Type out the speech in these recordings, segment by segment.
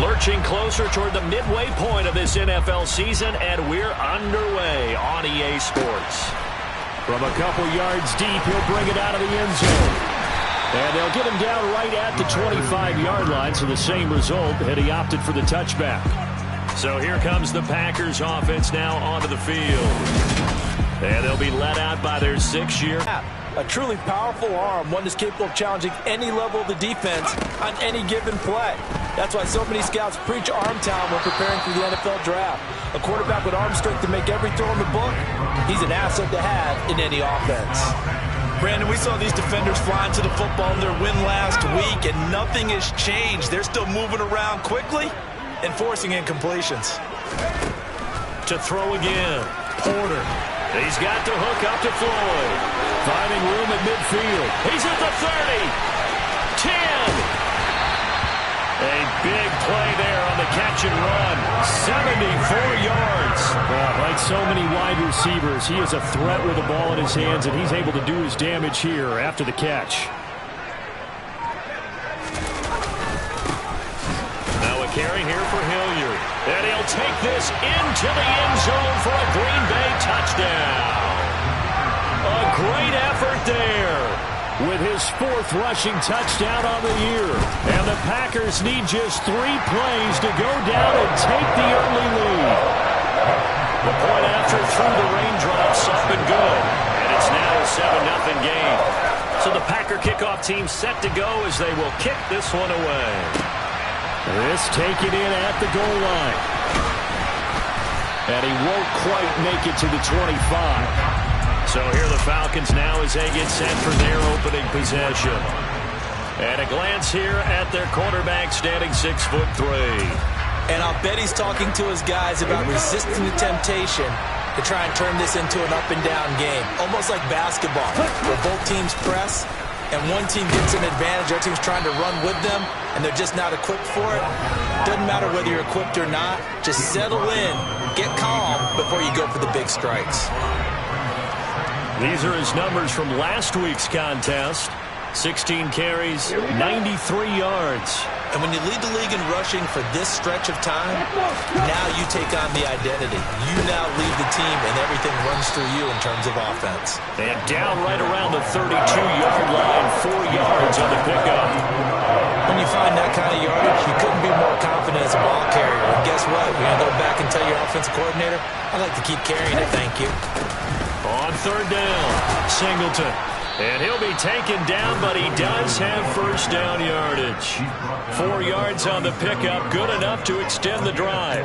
Lurching closer toward the midway point of this NFL season, and we're underway on EA Sports. From a couple yards deep, he'll bring it out of the end zone. And they'll get him down right at the 25-yard line, so the same result, had he opted for the touchback. So here comes the Packers offense now onto the field. And they'll be led out by their 6th-year. A truly powerful arm, one that's capable of challenging any level of the defense on any given play. That's why so many scouts preach arm talent when preparing for the NFL draft. A quarterback with arm strength to make every throw in the book, he's an asset to have in any offense. Brandon, we saw these defenders flying to the football in their win last week, and nothing has changed. They're still moving around quickly and forcing incompletions. To throw again, Porter. He's got the hook up to Floyd. Finding room at midfield. He's at the 30. 10. A big play there on the catch and run. 74 yards. Like so many wide receivers, he is a threat with the ball in his hands, and he's able to do his damage here after the catch. Now a carry here for Hilliard. And he'll take this into the end zone for a Green Bay touchdown. A great effort there, with his 4th rushing touchdown on the year. And the Packers need just 3 plays to go down and take the early lead. The point after through the raindrops up and good. And it's now a 7-0 game. So the Packer kickoff team set to go as they will kick this one away. This taken in at the goal line. And he won't quite make it to the 25. So here the Falcons now as they get set for their opening possession. And a glance here at their quarterback standing 6'3". And I'll bet he's talking to his guys about resisting the temptation to try and turn this into an up-and-down game. Almost like basketball, where both teams press, and one team gets an advantage, the other team's trying to run with them, and they're just not equipped for it. Doesn't matter whether you're equipped or not. Just settle in, get calm before you go for the big strikes. These are his numbers from last week's contest. 16 carries, 93 yards. And when you lead the league in rushing for this stretch of time, now you take on the identity. You now lead the team, and everything runs through you in terms of offense. And down right around the 32-yard line, 4 yards on the pickup. When you find that kind of yardage, you couldn't be more confident as a ball carrier. And guess what? You're going to go back and tell your offensive coordinator, I'd like to keep carrying it, thank you. On 3rd down, Singleton. And he'll be taken down, but he does have 1st down yardage. 4 yards on the pickup, good enough to extend the drive.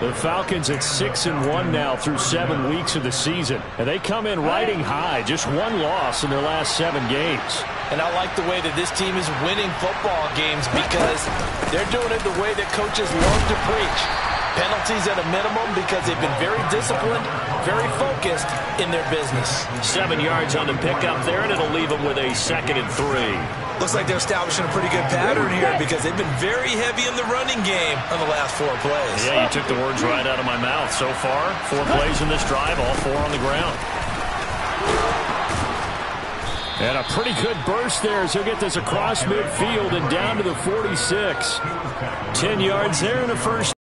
The Falcons at 6-1 now through 7 weeks of the season. And they come in riding high, just 1 loss in their last 7 games. And I like the way that this team is winning football games because they're doing it the way that coaches love to preach. Penalties at a minimum because they've been very disciplined, very focused in their business. 7 yards on the pickup there, and it'll leave them with a 2nd and 3. Looks like they're establishing a pretty good pattern here because they've been very heavy in the running game on the last 4 plays. Yeah, you took the words right out of my mouth. So far, 4 plays in this drive, all 4 on the ground. And a pretty good burst there as he'll get this across midfield and down to the 46. 10 yards there in the 1st.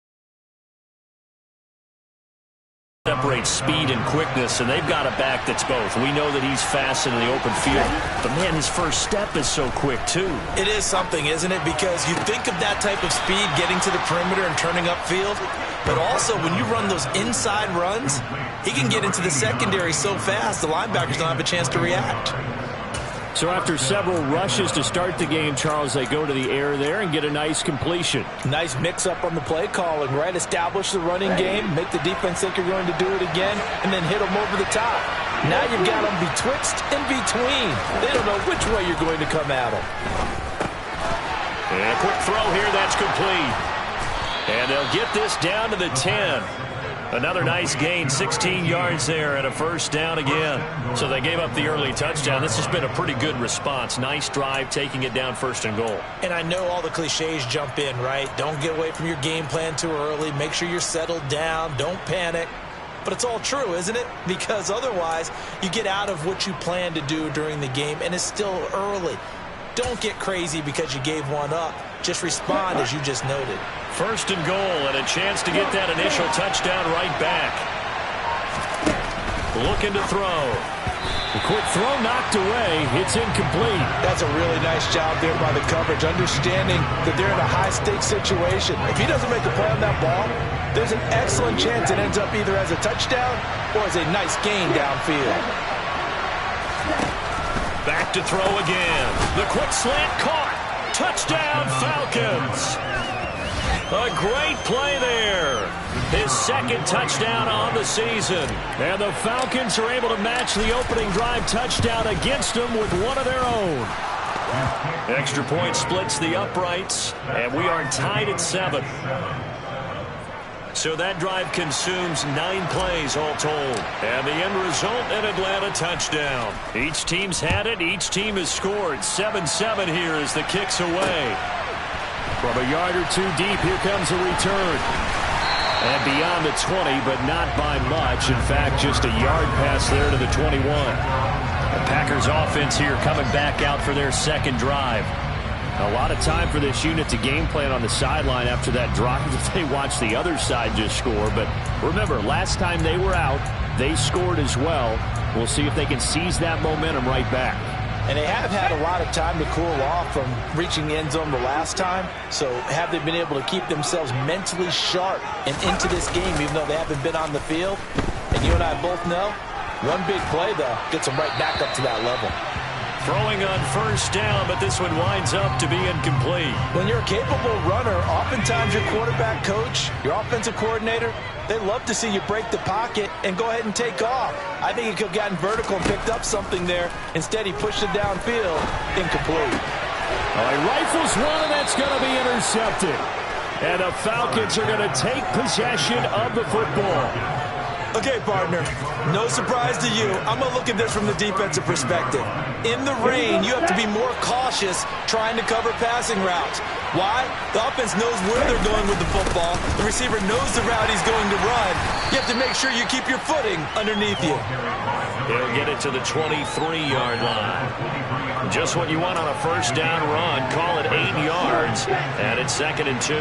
Separates speed and quickness, and they've got a back that's both. We know that he's fast in the open field, but man, his first step is so quick too. It is something, isn't it? Because you think of that type of speed getting to the perimeter and turning upfield, but also when you run those inside runs, he can get into the secondary so fast the linebackers don't have a chance to react. So after several rushes to start the game, Charles, they go to the air there and get a nice completion. Nice mix-up on the play calling, right? Establish the running game, make the defense think you're going to do it again, and then hit them over the top. Now you've got them betwixt and between. They don't know which way you're going to come at them. And a quick throw here, that's complete. And they'll get this down to the 10. Another nice gain, 16 yards there and a 1st down again. So they gave up the early touchdown. This has been a pretty good response. Nice drive, taking it down 1st and goal. And I know all the cliches jump in, right? Don't get away from your game plan too early. Make sure you're settled down. Don't panic. But it's all true, isn't it? Because otherwise, you get out of what you plan to do during the game, and it's still early. Don't get crazy because you gave one up. just respond as you just noted. First and goal, and a chance to get that initial touchdown right back. Looking to throw. The quick throw knocked away. It's incomplete. That's a really nice job there by the coverage, understanding that they're in a high-stakes situation. If he doesn't make a play on that ball, there's an excellent chance it ends up either as a touchdown or as a nice gain downfield. Back to throw again. The quick slant caught. Touchdown, Falcons. A great play there. His second touchdown on the season. And the Falcons are able to match the opening drive touchdown against them with one of their own. Extra point splits the uprights, and we are tied at 7. So that drive consumes 9 plays all told. And the end result, an Atlanta touchdown. Each team's had it. Each team has scored. 7-7 here as the kick's away. From a yard or two deep, here comes a return. And beyond the 20, but not by much. In fact, just a yard pass there to the 21. The Packers offense here coming back out for their second drive. A lot of time for this unit to game plan on the sideline after that drive that they watched the other side just score. But remember, last time they were out, they scored as well. We'll see if they can seize that momentum right back. And they have had a lot of time to cool off from reaching the end zone the last time. So have they been able to keep themselves mentally sharp and into this game, even though they haven't been on the field? And you and I both know, one big play, though, gets them right back up to that level. Throwing on first down, but this one winds up to be incomplete. When you're a capable runner, oftentimes your quarterback coach, your offensive coordinator, they love to see you break the pocket and go ahead and take off. I think he could have gotten vertical and picked up something there. Instead, he pushed it downfield. Incomplete. He rifles one, and that's going to be intercepted. And the Falcons are going to take possession of the football. Okay, partner, no surprise to you. I'm going to look at this from the defensive perspective. In the rain, you have to be more cautious trying to cover passing routes. Why? The offense knows where they're going with the football. The receiver knows the route he's going to run. You have to make sure you keep your footing underneath you. He'll get it to the 23-yard line. Just what you want on a first down run. Call it 8 yards, and it's 2nd and 2.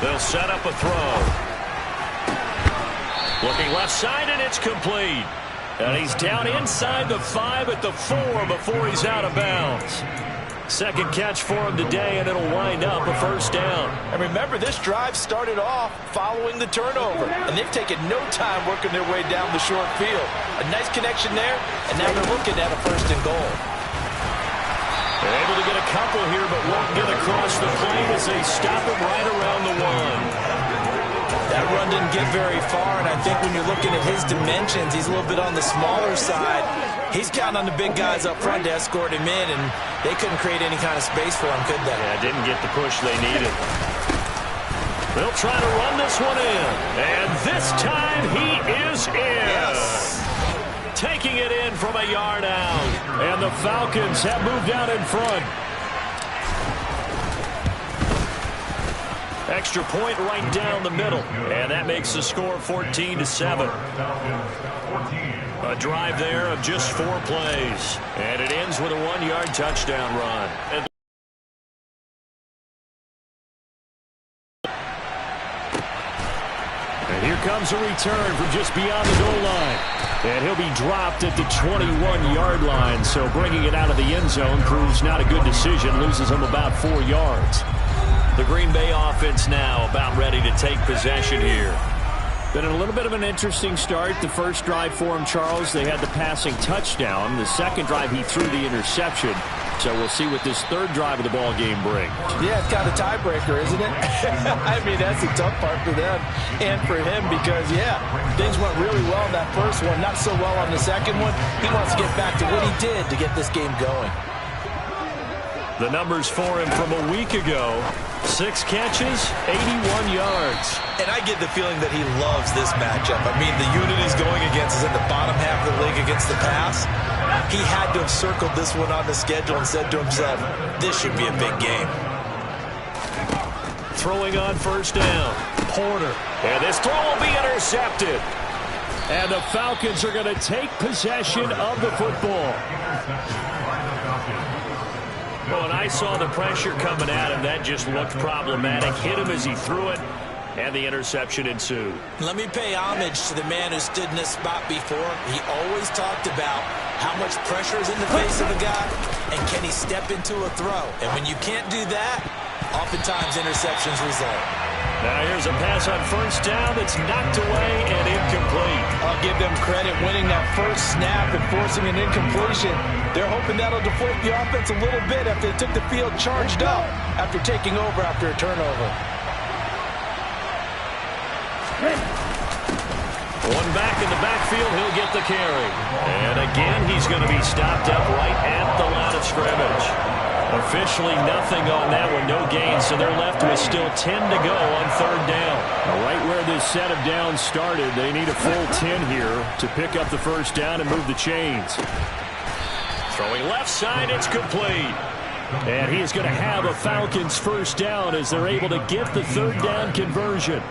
They'll set up a throw. Looking left side, and it's complete. And he's down inside the 5 at the 4 before he's out of bounds. Second catch for him today, and it'll wind up a first down. And remember, this drive started off following the turnover, and they've taken no time working their way down the short field. A nice connection there, and now they're looking at a first and goal. They're able to get a couple here, but won't get across the plate as they stop him right around the 1. That run didn't get very far, and I think when you're looking at his dimensions, he's a little bit on the smaller side. He's counting on the big guys up front to escort him in, and they couldn't create any kind of space for him, could they? Yeah, didn't get the push they needed. They'll try to run this one in, and this time he is in. Yes. Taking it in from a yard out. And the Falcons have moved out in front. Extra point right down the middle. And that makes the score 14-7. A drive there of just 4 plays. And it ends with a 1-yard touchdown run. And here comes a return from just beyond the goal line. And he'll be dropped at the 21-yard line. So bringing it out of the end zone proves not a good decision. Loses him about 4 yards. The Green Bay offense now about ready to take possession here. Been a little bit of an interesting start. The first drive for him, Charles, they had the passing touchdown. The second drive, he threw the interception. So we'll see what this third drive of the ball game brings. Yeah, it's kind of a tiebreaker, isn't it? I mean, that's the tough part for them and for him because, yeah, things went really well in that first one, not so well on the second one. He wants to get back to what he did to get this game going. The numbers for him from a week ago: 6 catches, 81 yards. And I get the feeling that he loves this matchup. I mean, the unit he's going against is in the bottom half of the league against the pass. He had to have circled this one on the schedule and said to himself, this should be a big game. Throwing on first down. Porter. And this throw will be intercepted. And the Falcons are going to take possession of the football. I saw the pressure coming at him. That just looked problematic. Hit him as he threw it, and the interception ensued. Let me pay homage to the man who stood in this spot before. He always talked about how much pressure is in the face of a guy, and can he step into a throw. And when you can't do that, oftentimes interceptions result. Now here's a pass on first down that's knocked away and incomplete. I'll give them credit winning that first snap and forcing an incompletion. They're hoping that'll deflate the offense a little bit after they took the field charged up after taking over after a turnover. One back in the backfield, he'll get the carry. And again, he's going to be stopped up right at the line of scrimmage. Officially nothing on that one, no gain, so they're left with still 10 to go on third down. Right where this set of downs started, they need a full 10 here to pick up the first down and move the chains. Throwing left side, it's complete. And he is going to have a Falcons first down as they're able to get the third down conversion.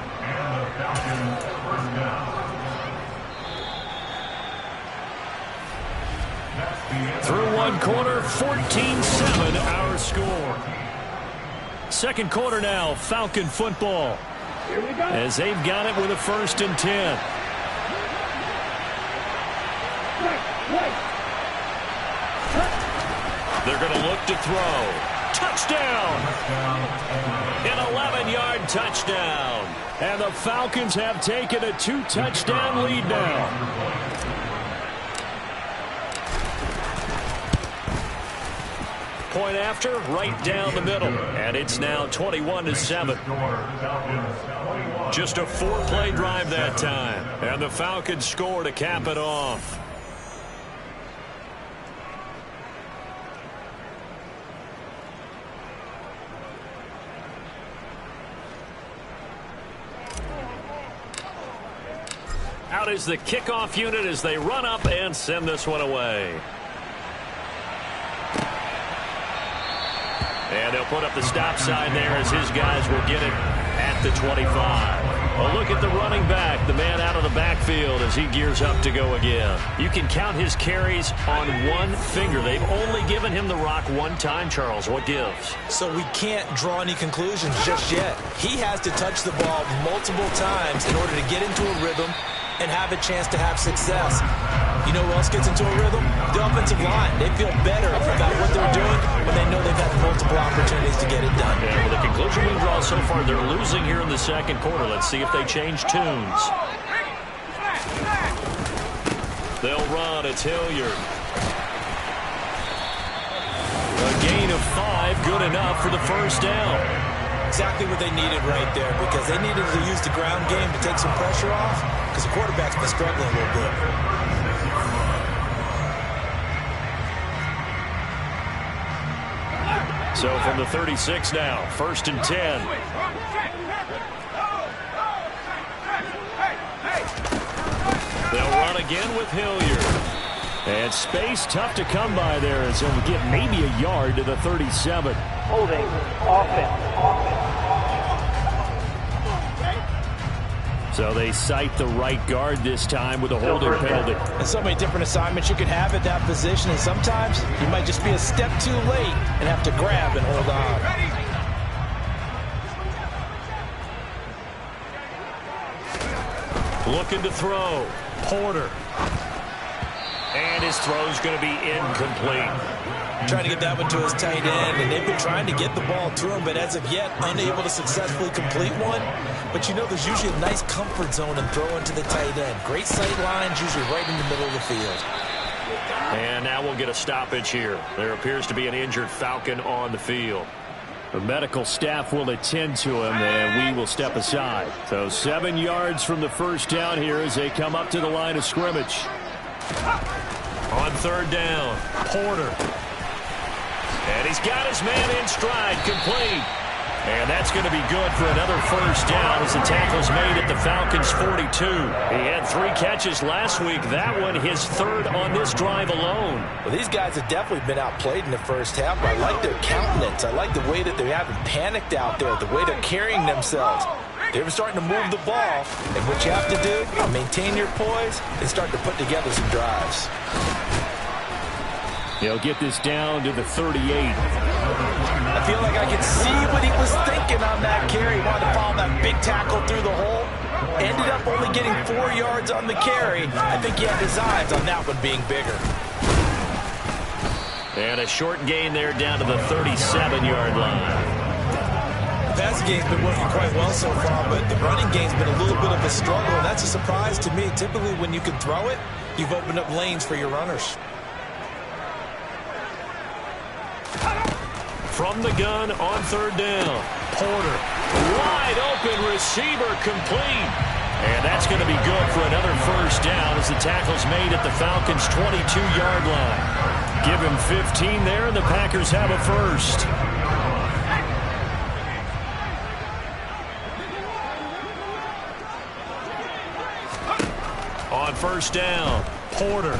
Through one quarter, 14-7 our score. Second quarter now, Falcon football. As they've got it with a 1st and 10. They're going to look to throw. Touchdown! An 11-yard touchdown. And the Falcons have taken a 2-touchdown lead now. Point after, right down the middle. And it's now 21-7. Just a 4-play drive that time. And the Falcons score to cap it off. Out is the kickoff unit as they run up and send this one away. And they'll put up the stop sign there as his guys will get it at the 25. A look at the running back, the man out of the backfield as he gears up to go again. You can count his carries on one finger. They've only given him the rock one time, Charles. What gives? So we can't draw any conclusions just yet. He has to touch the ball multiple times in order to get into a rhythm and have a chance to have success. You know who else gets into a rhythm? The offensive line. They feel better about what they're doing when they know they've had multiple opportunities to get it done. Yeah, well, the conclusion we draw so far, they're losing here in the second quarter. Let's see if they change tunes. They'll run. It's Hilliard. A gain of 5, good enough for the first down. Exactly what they needed right there, because they needed to use the ground game to take some pressure off, because the quarterback's been struggling a little bit. So from the 36 now, 1st and 10. They'll run again with Hilliard. And space tough to come by there as they'll get maybe a yard to the 37. Holding offense. So they cite the right guard this time with a holding penalty. And so many different assignments you can have at that position, and sometimes you might just be a step too late and have to grab and hold on. Looking to throw. Porter. And his throw's going to be incomplete. Trying to get that one to his tight end, and they've been trying to get the ball to him, but as of yet, unable to successfully complete one. But you know, there's usually a nice comfort zone in throwing to the tight end. Great sight lines, usually right in the middle of the field. And now we'll get a stoppage here. There appears to be an injured Falcon on the field. The medical staff will attend to him, and we will step aside. So 7 yards from the first down here as they come up to the line of scrimmage. On third down, Porter. And he's got his man in stride, complete. And that's going to be good for another first down as the tackle's made at the Falcons' 42. He had 3 catches last week. That one his 3rd on this drive alone. Well, these guys have definitely been outplayed in the first half. I like their countenance. I like the way that they haven't panicked out there, the way they're carrying themselves. They're starting to move the ball, and what you have to do, maintain your poise and start to put together some drives. They'll get this down to the 38. I feel like I can see what he was thinking on that carry. He wanted to follow that big tackle through the hole. Ended up only getting 4 yards on the carry. I think he had his eyes on that one being bigger. And a short gain there down to the 37-yard line. The passing game's been working quite well so far, but the running game's been a little bit of a struggle, and that's a surprise to me. Typically, when you can throw it, you've opened up lanes for your runners. From the gun on third down, Porter. Wide open receiver complete. And that's going to be good for another first down as the tackle's made at the Falcons' 22-yard line. Give him 15 there, and the Packers have a first. On first down, Porter.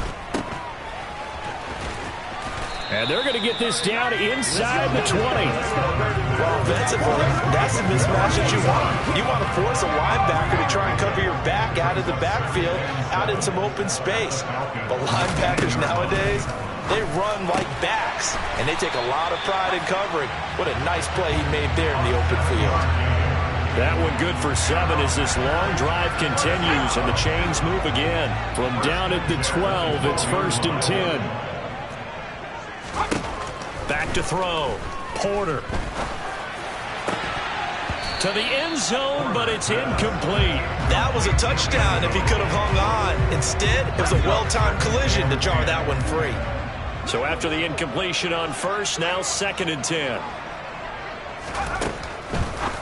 And they're going to get this down inside the 20. Well, offensively, that's the mismatch that you want. You want to force a linebacker to try and cover your back out of the backfield, out in some open space. But linebackers nowadays, they run like backs, and they take a lot of pride in covering. What a nice play he made there in the open field. That one good for 7 as this long drive continues, and the chains move again. From down at the 12, it's 1st and 10. Back to throw. Porter. To the end zone, but it's incomplete. That was a touchdown if he could have hung on. Instead, it was a well-timed collision to jar that one free. So after the incompletion on first, now 2nd and 10.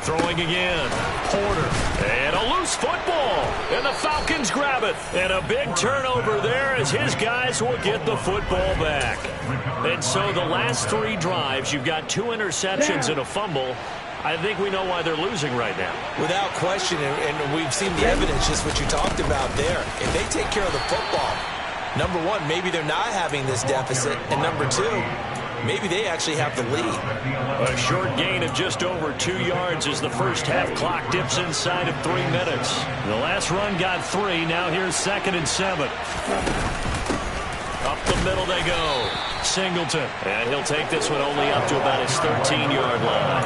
Throwing again. Porter. And a loose football. And the Falcons grab it. And a big turnover there as his guys will get the football back. And so the last 3 drives, you've got 2 interceptions and a fumble. I think we know why they're losing right now. Without question, and we've seen the evidence, just what you talked about there. If they take care of the football, number 1, maybe they're not having this deficit. And number 2, maybe they actually have the lead. A short gain of just over 2 yards as the first half clock dips inside of 3 minutes. The last run got 3. Now here's 2nd and 7. Up the middle they go. Singleton. And he'll take this one only up to about his 13-yard line.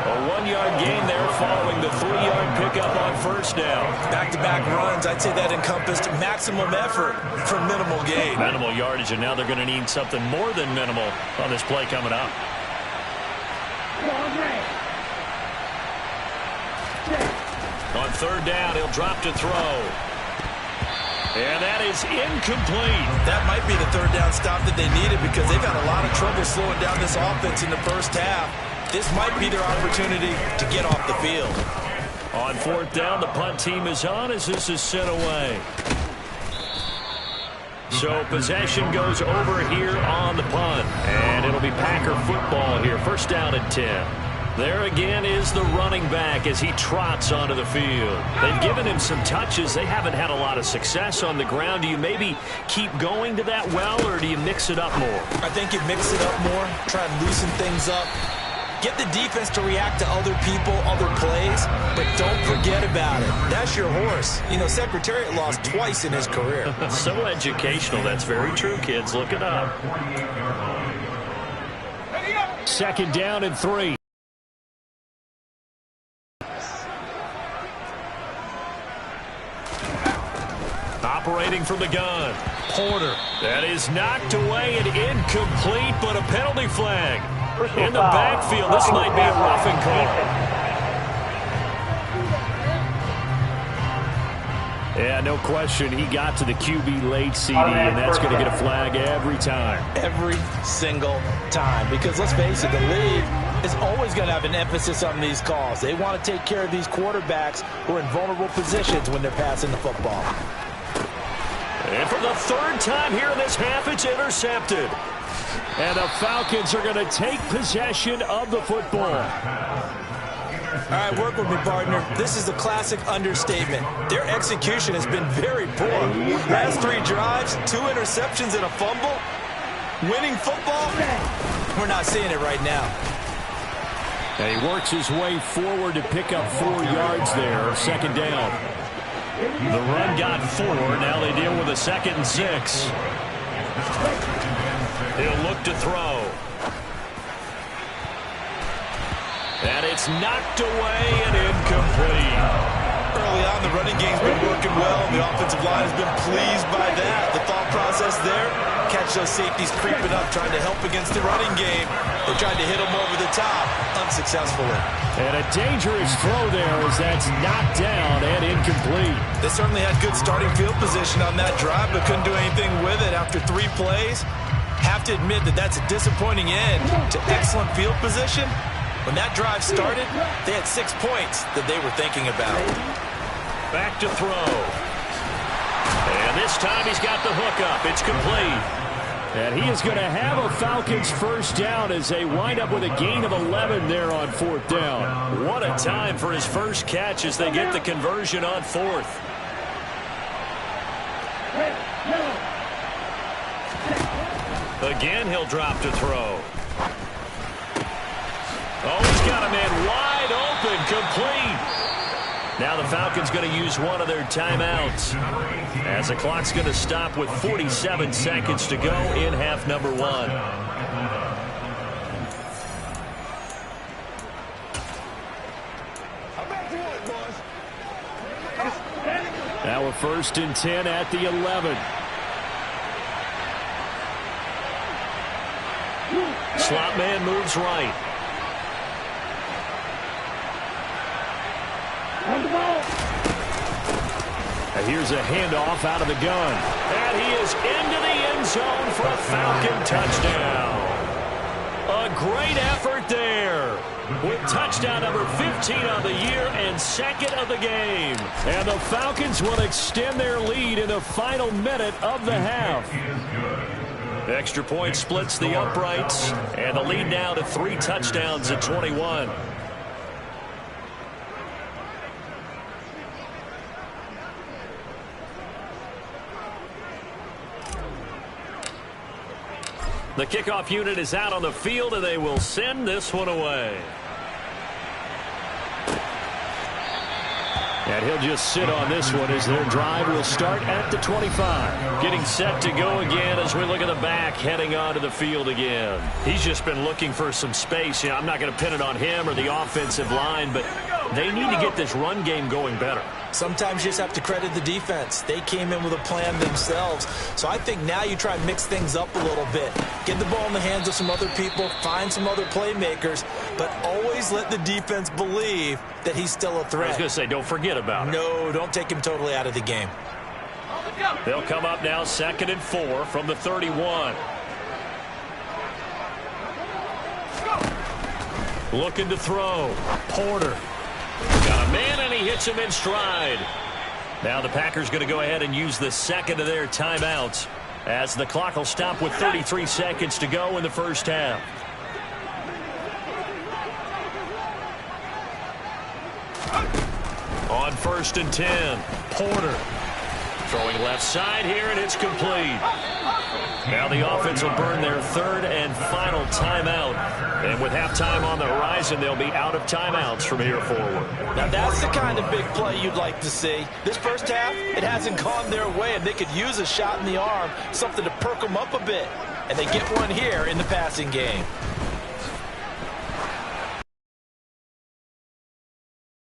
A 1-yard gain there following the 3-yard pickup on first down. Back-to-back runs, I'd say that encompassed maximum effort for minimal gain. Minimal yardage, and now they're going to need something more than minimal on this play coming up. On third down, he'll drop to throw. And that is incomplete. That might be the third down stop that they needed because they've had a lot of trouble slowing down this offense in the first half. This might be their opportunity to get off the field. On fourth down, the punt team is on as this is sent away. So possession goes over here on the punt. And it'll be Packer football here. First down and 10. There again is the running back as he trots onto the field. They've given him some touches. They haven't had a lot of success on the ground. Do you maybe keep going to that well, or do you mix it up more? I think you mix it up more, try and loosen things up. Get the defense to react to other people, other plays, but don't forget about it. That's your horse. You know, Secretariat lost twice in his career. So educational. That's very true, kids. Look it up. 2nd down and 3. Operating from the gun. Porter. That is knocked away and incomplete, but a penalty flag. In the backfield, this might be a roughing call. Yeah, no question. He got to the QB late, CD, and that's going to get a flag every time. Every single time. Because let's face it, the league is always going to have an emphasis on these calls. They want to take care of these quarterbacks who are in vulnerable positions when they're passing the football. And for the 3rd time here in this half, it's intercepted. And the Falcons are going to take possession of the football. All right, work with me, partner. This is a classic understatement. Their execution has been very poor. Last 3 drives, 2 interceptions and a fumble. Winning football? We're not seeing it right now. And he works his way forward to pick up 4 yards there. 2nd down. The run got 4. Now they deal with a 2nd and 6. He'll look to throw. And it's knocked away and incomplete. Early on, the running game's been working well, and the offensive line has been pleased by that. The thought process there, catch those safeties creeping up, trying to help against the running game. They tried to hit them over the top, unsuccessfully. And a dangerous throw there as that's knocked down and incomplete. They certainly had good starting field position on that drive, but couldn't do anything with it after 3 plays. Have to admit that that's a disappointing end to excellent field position. When that drive started, they had 6 points that they were thinking about. Back to throw. And this time he's got the hook up. It's complete. And he is going to have a Falcons first down as they wind up with a gain of 11 there on 4th down. What a time for his first catch as they get the conversion on 4th. Again, he'll drop to throw. Oh, he's got a man wide open, complete. Now the Falcons going to use one of their timeouts as the clock's going to stop with 47 seconds to go in half number 1. Now a 1st and 10 at the 11. Slot man moves right. And here's a handoff out of the gun. And he is into the end zone for a Falcon touchdown. A great effort there with touchdown number 15 on the year and 2nd of the game. And the Falcons will extend their lead in the final minute of the half. Extra point splits the uprights, and the lead now to 3 touchdowns at 21. The kickoff unit is out on the field, and they will send this one away. And he'll just sit on this one as their drive will start at the 25. Getting set to go again as we look at the back heading onto the field again. He's just been looking for some space. You know, I'm not going to pin it on him or the offensive line, but they need to get this run game going better. Sometimes you just have to credit the defense. They came in with a plan themselves. So I think now you try and mix things up a little bit. Get the ball in the hands of some other people, find some other playmakers, but always let the defense believe that he's still a threat. I was going to say, don't forget about it. No, don't take him totally out of the game. They'll come up now 2nd and 4 from the 31. Looking to throw. Porter. Got a man, and he hits him in stride. Now the Packers going to go ahead and use the 2nd of their timeouts as the clock will stop with 33 seconds to go in the first half. On 1st and 10, Porter. Throwing left side here, and it's complete. Now the offense will burn their 3rd and final timeout. And with halftime on the horizon, they'll be out of timeouts from here forward. Now that's the kind of big play you'd like to see. This first half, it hasn't gone their way, and they could use a shot in the arm, something to perk them up a bit. And they get one here in the passing game.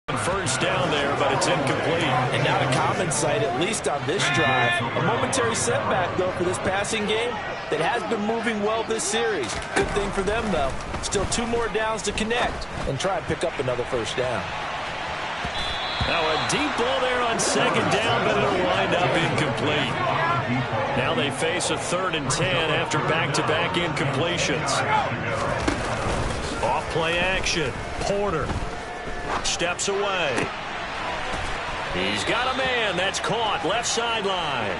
First down there, but it's incomplete. And not a common sight, at least on this drive. A momentary setback, though, for this passing game that has been moving well this series. Good thing for them, though. Still 2 more downs to connect and try and pick up another first down. Now a deep ball there on 2nd down, but it'll wind up incomplete. Now they face a 3rd and 10 after back-to-back incompletions. Off play action. Porter steps away. He's got a man that's caught left sideline.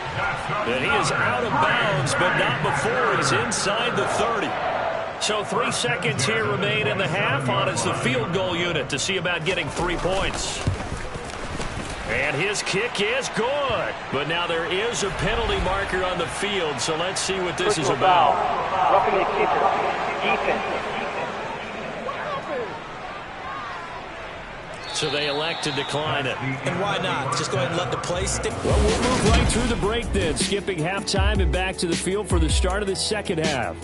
And he is out of bounds, but not before he's inside the 30. So 3 seconds here remain in the half on as the field goal unit to see about getting 3 points. And his kick is good. But now there is a penalty marker on the field, so let's see what this is about. Roughing the kicker. Defense. So they elect to decline it. And why not? Just go ahead and let the play stick. Well, we'll move right through the break then, skipping halftime and back to the field for the start of the second half.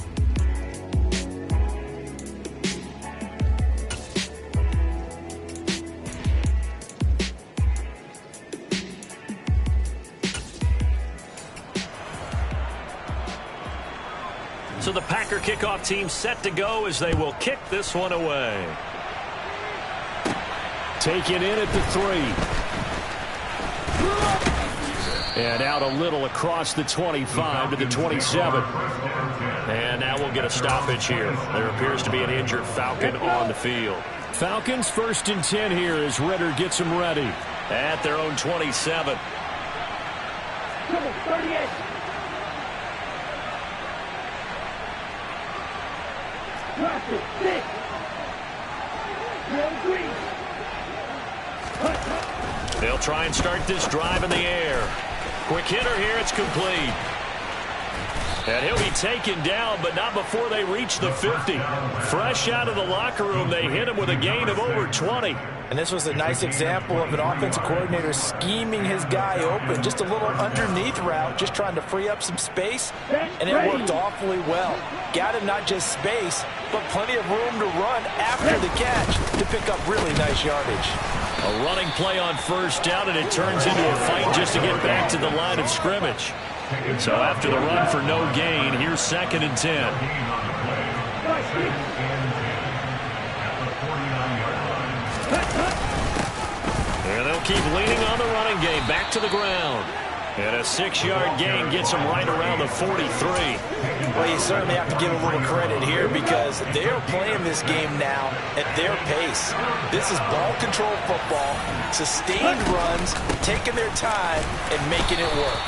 Packer kickoff team set to go as they will kick this one away. Taken in at the 3. And out a little across the 25 to the 27. And now we'll get a stoppage here. There appears to be an injured Falcon on the field. Falcons 1st and 10 here as Ritter gets them ready. At their own 27. Number 38. Drafted 6. Real green. They'll try and start this drive in the air. Quick hitter here, it's complete. And he'll be taken down, but not before they reach the 50. Fresh out of the locker room, they hit him with a gain of over 20. And this was a nice example of an offensive coordinator scheming his guy open. Just a little underneath route, just trying to free up some space, and it worked awfully well. Got him not just space, but plenty of room to run after the catch to pick up really nice yardage. A running play on 1st down, and it turns into a fight just to get back to the line of scrimmage. So after the run for no gain, here's 2nd and 10. And they'll keep leaning on the running game. Back to the ground. And a 6-yard gain gets them right around the 43. Well, you certainly have to give a little credit here because they are playing this game now at their pace. This is ball control football, sustained runs, taking their time, and making it work.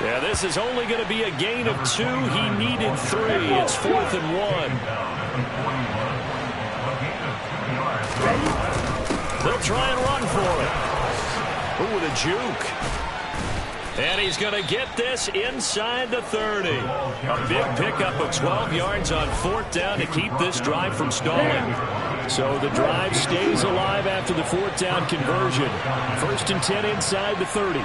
Yeah, this is only going to be a gain of 2. He needed 3. It's 4th and 1. They'll try and run for it. Ooh, with a juke. And he's going to get this inside the 30. A big pickup of 12 yards on 4th down to keep this drive from stalling. So the drive stays alive after the 4th down conversion. 1st and 10 inside the 30.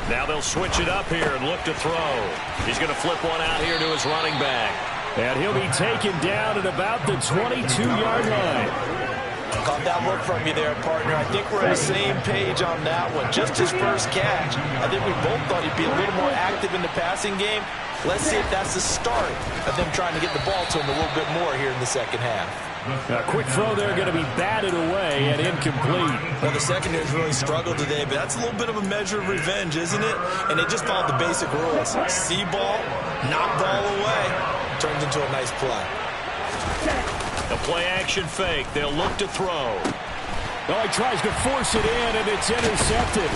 Now they'll switch it up here and look to throw. He's going to flip one out here to his running back. And he'll be taken down at about the 22-yard line. Caught that look from you there, partner. I think we're on the same page on that one. Just his first catch. I think we both thought he'd be a little more active in the passing game. Let's see if that's the start of them trying to get the ball to him a little bit more here in the second half. A quick throw there going to be batted away and incomplete. Well, the secondary's really struggled today, but that's a little bit of a measure of revenge, isn't it? And they just followed the basic rules. See ball, knock ball away. Turns into a nice play. A play-action fake. They'll look to throw. Oh, he tries to force it in, and it's intercepted.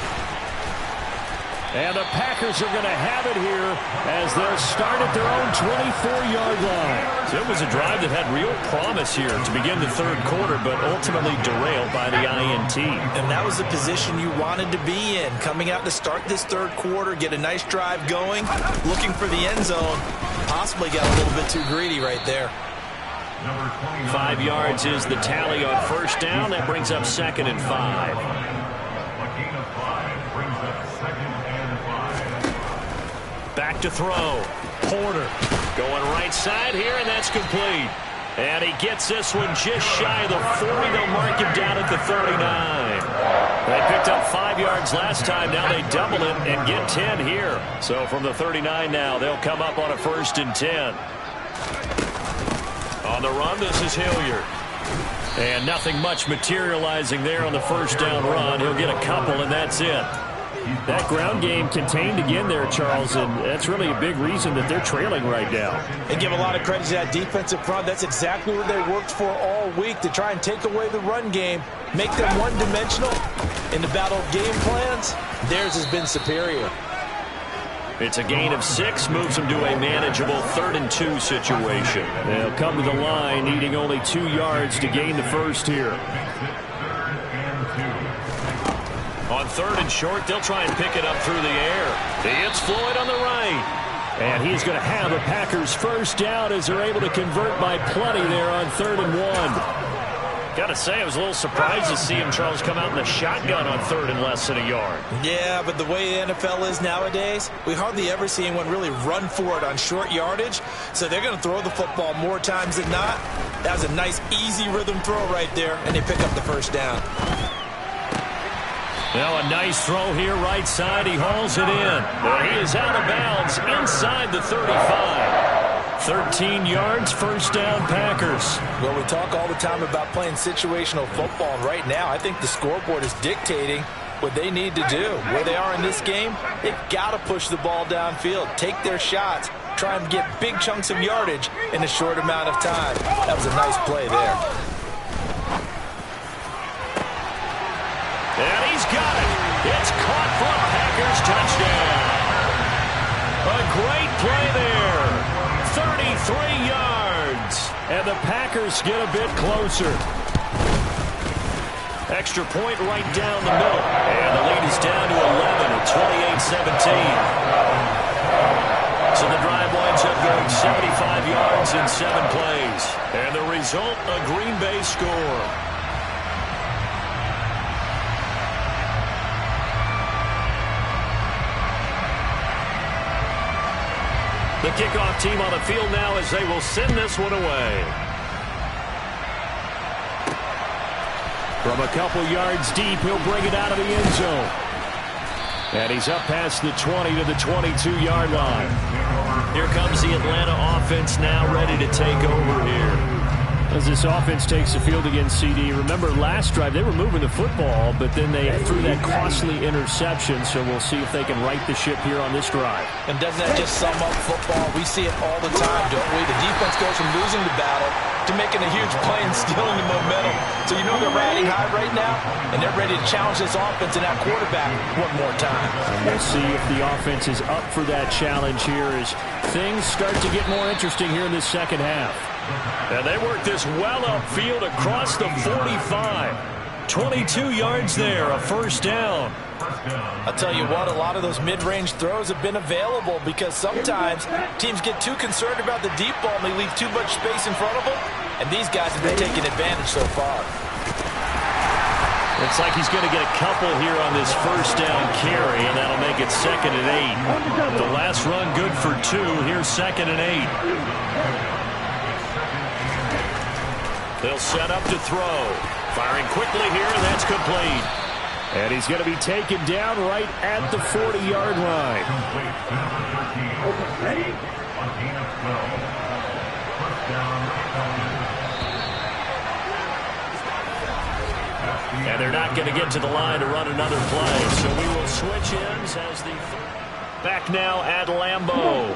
And the Packers are going to have it here as they'll start at their own 24-yard line. So it was a drive that had real promise here to begin the 3rd quarter, but ultimately derailed by the INT. And that was the position you wanted to be in. Coming out to start this 3rd quarter, get a nice drive going, looking for the end zone. Possibly got a little bit too greedy right there. 5 yards is the tally on 1st down. That brings up 2nd and 5. Back to throw. Porter going right side here, and that's complete. And he gets this one just shy of the 40. They'll mark him down at the 39. They picked up 5 yards last time. Now they double it and get 10 here. So from the 39 now, they'll come up on a 1st and 10. On the run, this is Hilliard. And nothing much materializing there on the 1st down run. He'll get a couple, and that's it. That ground game contained again there, Charles, and that's really a big reason that they're trailing right now. And give a lot of credit to that defensive front. That's exactly what they worked for all week, to try and take away the run game, make them one-dimensional. In the battle of game plans, theirs has been superior. It's a gain of 6, moves them to a manageable 3rd and 2 situation. They'll come to the line, needing only 2 yards to gain the 1st here. On 3rd and short, they'll try and pick it up through the air. It's Floyd on the right. And he's going to have a Packers 1st down as they're able to convert by plenty there on 3rd and 1. Got to say, I was a little surprised to see him, Charles, come out in the shotgun on 3rd and less than a yard. Yeah, but the way the NFL is nowadays, we hardly ever see anyone really run for it on short yardage. So they're going to throw the football more times than not. That was a nice, easy rhythm throw right there, and they pick up the 1st down. Now a nice throw here right side. He hauls it in. And he is out of bounds inside the 35. 13 yards, first down, Packers. Well, we talk all the time about playing situational football, and right now I think the scoreboard is dictating what they need to do. Where they are in this game, they've got to push the ball downfield, take their shots, try and get big chunks of yardage in a short amount of time. That was a nice play there. And he's got it. It's caught for a Packers touchdown. A great play there. 33 yards. And the Packers get a bit closer. Extra point right down the middle. And the lead is down to 11 at 28-17. So the drive winds up going 75 yards in 7 plays. And the result, a Green Bay score. The kickoff team on the field now as they will send this one away. From a couple yards deep, he'll bring it out of the end zone. And he's up past the 20 to the 22-yard line. Here comes the Atlanta offense now ready to take over here. As this offense takes the field against CD, remember last drive they were moving the football, but then they threw that costly interception, so we'll see if they can right the ship here on this drive. And doesn't that just sum up football? We see it all the time, don't we? The defense goes from losing the battle to making a huge play and stealing the momentum. So you know they're riding high right now, and they're ready to challenge this offense and that quarterback one more time. And we'll see if the offense is up for that challenge here as things start to get more interesting here in this second half. And they work this well upfield across the 45. 22 yards there, a first down. I'll tell you what, a lot of those mid-range throws have been available because sometimes teams get too concerned about the deep ball and they leave too much space in front of them, and these guys have been taking advantage so far. Looks like he's going to get a couple here on this first down carry, and that'll make it 2nd and 8. The last run good for 2. Here's 2nd and 8. They'll set up to throw. Firing quickly here, and that's complete. And he's going to be taken down right at the 40-yard line. And they're not going to get to the line to run another play, so we will switch ends as the back now at Lambeau.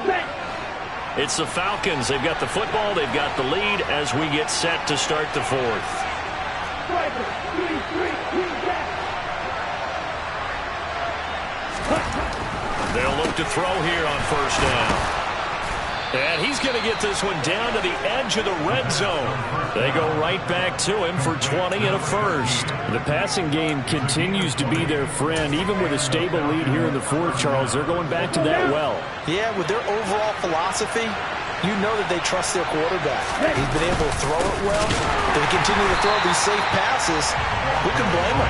It's the Falcons. They've got the football. They've got the lead as we get set to start the 4th. They'll look to throw here on first down. And he's going to get this one down to the edge of the red zone. They go right back to him for 20 and a first. The passing game continues to be their friend. Even with a stable lead here in the 4th, Charles, they're going back to that well. Yeah, with their overall philosophy, you know that they trust their quarterback. He's been able to throw it well. They continue to throw these safe passes. Who can blame them?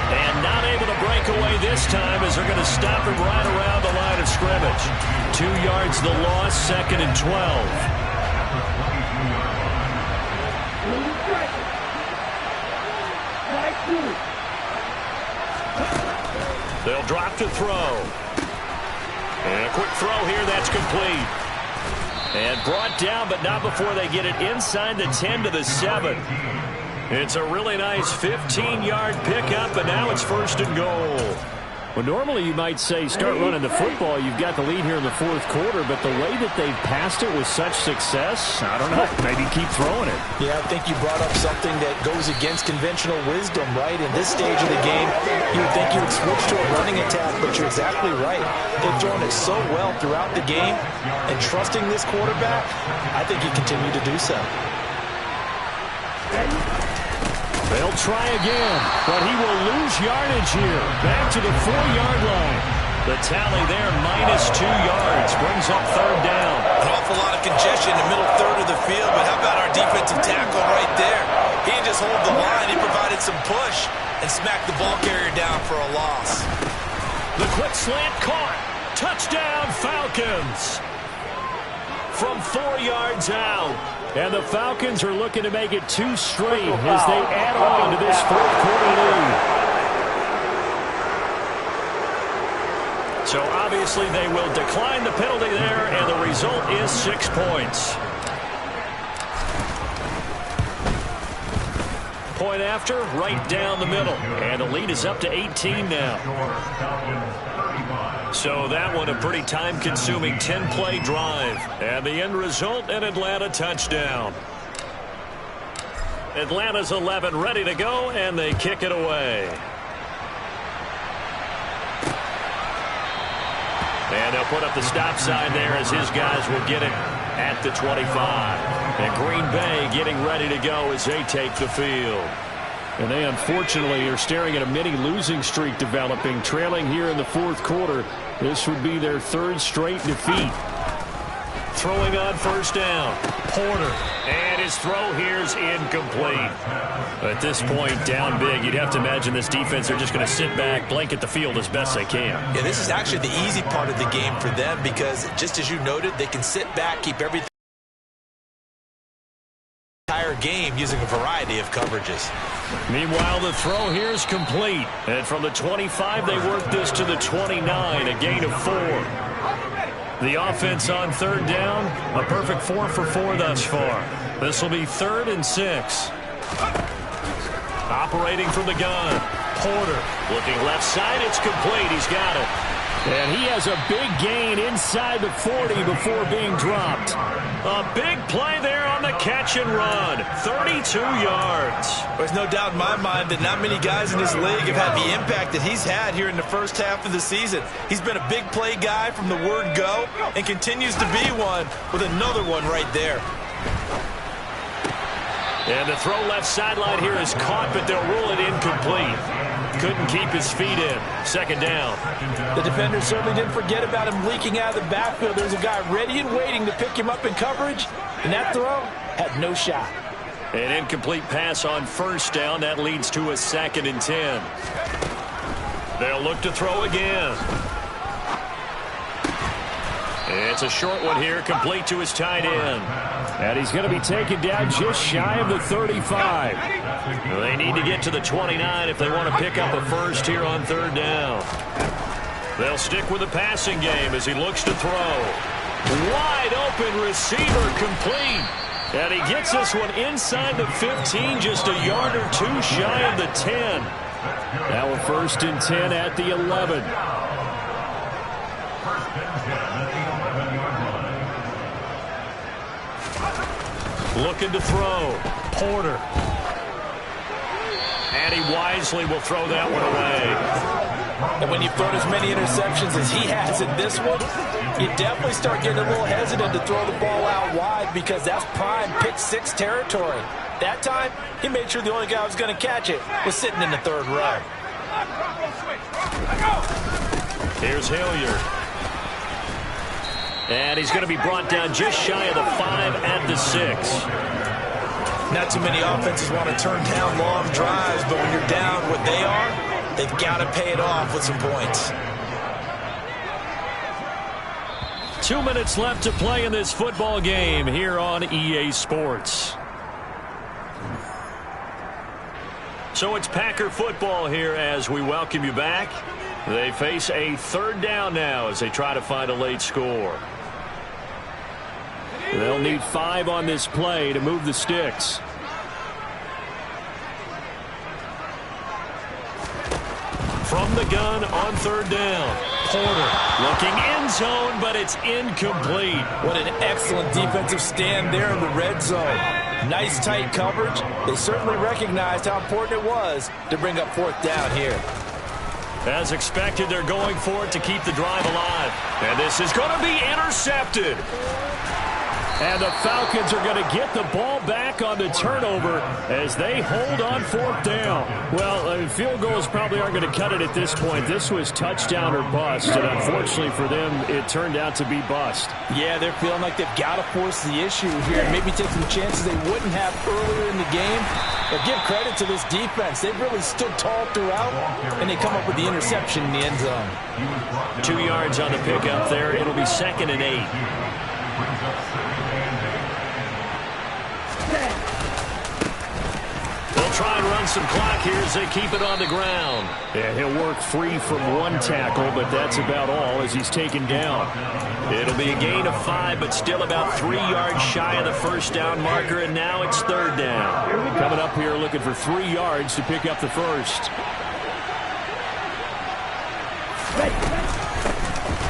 And not able to break away this time as they're going to stop him right around the line of scrimmage. 2 yards the loss, 2nd and 12. They'll drop to throw. And a quick throw here, that's complete. And brought down, but not before they get it inside the 10 to the 7. It's a really nice 15-yard pickup, and now it's 1st and goal. Well, normally you might say start running the football. You've got the lead here in the 4th quarter, but the way that they've passed it with such success, I don't know, maybe keep throwing it. Yeah, I think you brought up something that goes against conventional wisdom, right? In this stage of the game, you would think you would switch to a running attack, but you're exactly right. They've thrown it so well throughout the game, and trusting this quarterback, I think you continue to do so. They'll try again, but he will lose yardage here. Back to the 4-yard line. The tally there, -2 yards, brings up 3rd down. An awful lot of congestion in the middle third of the field, but how about our defensive tackle right there? He didn't just hold the line, he provided some push and smacked the ball carrier down for a loss. The quick slant caught. Touchdown, Falcons. From 4 yards out. And the Falcons are looking to make it 2 straight as they add on to this 4th quarter lead. So obviously they will decline the penalty there, and the result is 6 points. Point after, right down the middle. And the lead is up to 18 now. So that one a pretty time-consuming 10-play drive. And the end result, an Atlanta touchdown. Atlanta's 11 ready to go, and they kick it away. And they'll put up the stop sign there as his guys will get it at the 25. And Green Bay getting ready to go as they take the field. And they unfortunately are staring at a mini losing streak developing, trailing here in the fourth quarter. This would be their 3rd straight defeat. Throwing on first down, Porter. And his throw here is incomplete. At this point, down big, you'd have to imagine this defense are just going to sit back, blanket the field as best they can. Yeah, this is actually the easy part of the game for them because, just as you noted, they can sit back, keep everything entire game using a variety of coverages. Meanwhile, the throw here is complete. And from the 25, they work this to the 29, a gain of 4. The offense on third down, a perfect 4 for 4 thus far. This will be 3rd and 6. Operating from the gun, Porter looking left side. It's complete. He's got it. And he has a big gain inside the 40 before being dropped. A big play there on the catch and run. 32 yards. There's no doubt in my mind that not many guys in this league have had the impact that he's had here in the first half of the season. He's been a big play guy from the word go and continues to be one with another one right there. And the throw left sideline here is caught, but they'll rule it incomplete. Couldn't keep his feet in. 2nd down. The defender certainly didn't forget about him leaking out of the backfield. There's a guy ready and waiting to pick him up in coverage, and that throw had no shot. An incomplete pass on first down. That leads to a 2nd and 10. They'll look to throw again. It's a short one here, complete to his tight end. And he's going to be taken down just shy of the 35. They need to get to the 29 if they want to pick up a first here on 3rd down. They'll stick with the passing game as he looks to throw. Wide open receiver, complete. And he gets this one inside the 15, just a yard or 2 shy of the 10. Now a 1st and 10 at the 11. Looking to throw. Porter. And he wisely will throw that one away. And when you've thrown as many interceptions as he has in this one, you definitely start getting a little hesitant to throw the ball out wide because that's prime pick 6 territory. That time, he made sure the only guy who was going to catch it was sitting in the 3rd row. Here's Hilliard. And he's going to be brought down just shy of the 5 at the 6. Not too many offenses want to turn down long drives, but when you're down what they are, they've got to pay it off with some points. 2 minutes left to play in this football game here on EA Sports. So it's Packer football here as we welcome you back. They face a 3rd down now as they try to find a late score. They'll need 5 on this play to move the sticks. From the gun on 3rd down. Porter looking end zone, but it's incomplete. What an excellent defensive stand there in the red zone. Nice tight coverage. They certainly recognized how important it was to bring up 4th down here. As expected, they're going for it to keep the drive alive. And this is going to be intercepted. And the Falcons are going to get the ball back on the turnover as they hold on 4th down. Well, field goals probably aren't going to cut it at this point. This was touchdown or bust, and unfortunately for them, it turned out to be bust. Yeah, they're feeling like they've got to force the issue here and maybe take some chances they wouldn't have earlier in the game. But give credit to this defense. They've really stood tall throughout, and they come up with the interception in the end zone. 2 yards on the pickup there. It'll be 2nd and 8. try and run some clock here as they keep it on the ground. Yeah, he'll work free from one tackle, but that's about all as he's taken down. It'll be a gain of 5, but still about 3 yards shy of the first down marker, and now it's 3rd down. Coming up here looking for 3 yards to pick up the first.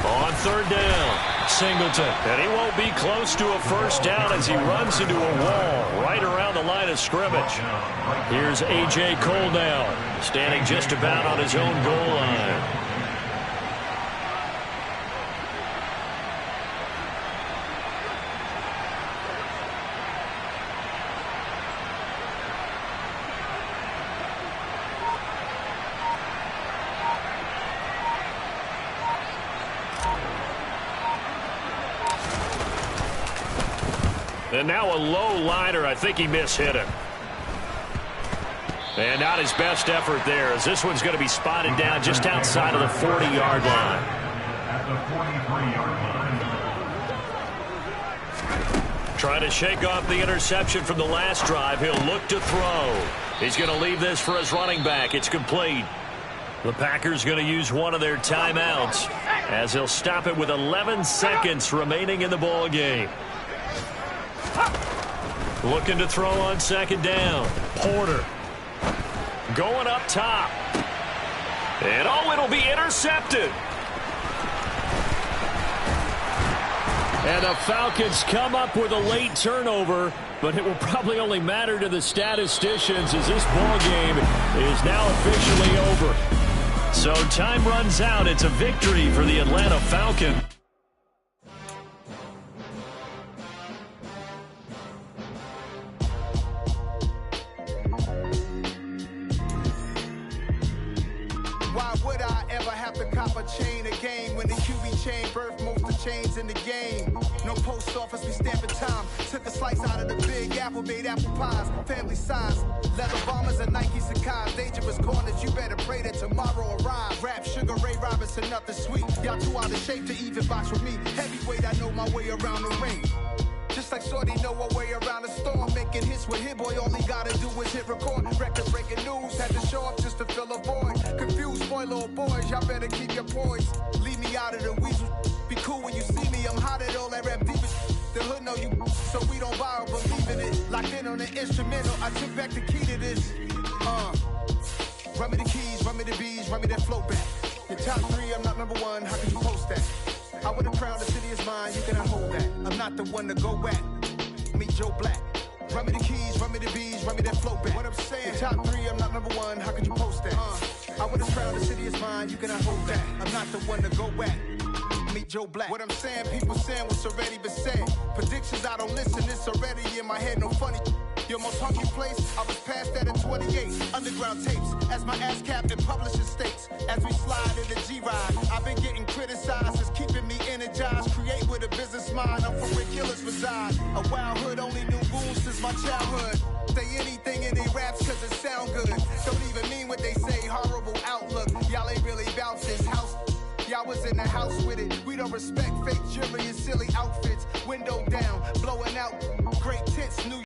On 3rd down, Singleton. And he won't be close to a first down as he runs into a wall right around the line of scrimmage. Here's A.J. Cole now, standing just about on his own goal line. And now a low liner. I think he mishit it. And not his best effort there, as this one's going to be spotted down just outside of the 40-yard line. Trying to shake off the interception from the last drive. He'll look to throw. He's going to leave this for his running back. It's complete. The Packers going to use one of their timeouts as he'll stop it with 11 seconds remaining in the ball game. Looking to throw on 2nd down. Porter going up top. And oh, it'll be intercepted. And the Falcons come up with a late turnover, but it will probably only matter to the statisticians as this ball game is now officially over. So time runs out. It's a victory for the Atlanta Falcons. Why would I ever have to cop a chain a game when the QB chain birthed most of the chains in the game? No post office, we stamping time. Took a slice out of the big apple, made apple pies, family size. Leather bombers and Nike Sacai's. Dangerous corners, you better pray that tomorrow arrives. Rap, Sugar Ray Robinson, nothing sweet. Y'all too out of shape to even box with me. Heavyweight, I know my way around the ring. Just like Shorty know a way around the storm. Making hits with Hit Boy, all he gotta do is hit record. Record-breaking news, had to show up just to fill a void. Confused, boy, little boys, y'all better keep your poise. Leave me out of the weasel. Be cool when you see me, I'm hot at all that rap deep. The hood know you, so we don't borrow, believe in it. Locked in on the instrumental, I took back the key to this. Run me the keys, run me the bees, run me that flow back. Your top 3, I'm not #1, how could you post that? I would've crowned the city is mine, you cannot hold that. I'm not the one to go back. Meet Joe Black. Run me the keys, run me the bees, run me that flow back. What I'm saying, your top 3, I'm not #1, how could you post that? I would've crowned the city is mine, you cannot hold that. I'm not the one to go back. Meet Joe Black. What I'm saying, people saying what's already been said. Predictions, I don't listen, it's already in my head, no funny. Your most hungry place, I was past that in 28. Underground tapes, as my ass cap in publishing states. As we slide in the G-Ride, I've been getting criticized, it's keeping me energized. Create with a business mind, I'm from where killers reside. A wild hood, only knew goons since my childhood. Say anything in they raps cause it sound good. Don't even mean what they say, horrible outlook. Y'all ain't really bout this house. Y'all was in the house with it. We don't respect fake jewelry and silly outfits. Window down, blowing out great tits. New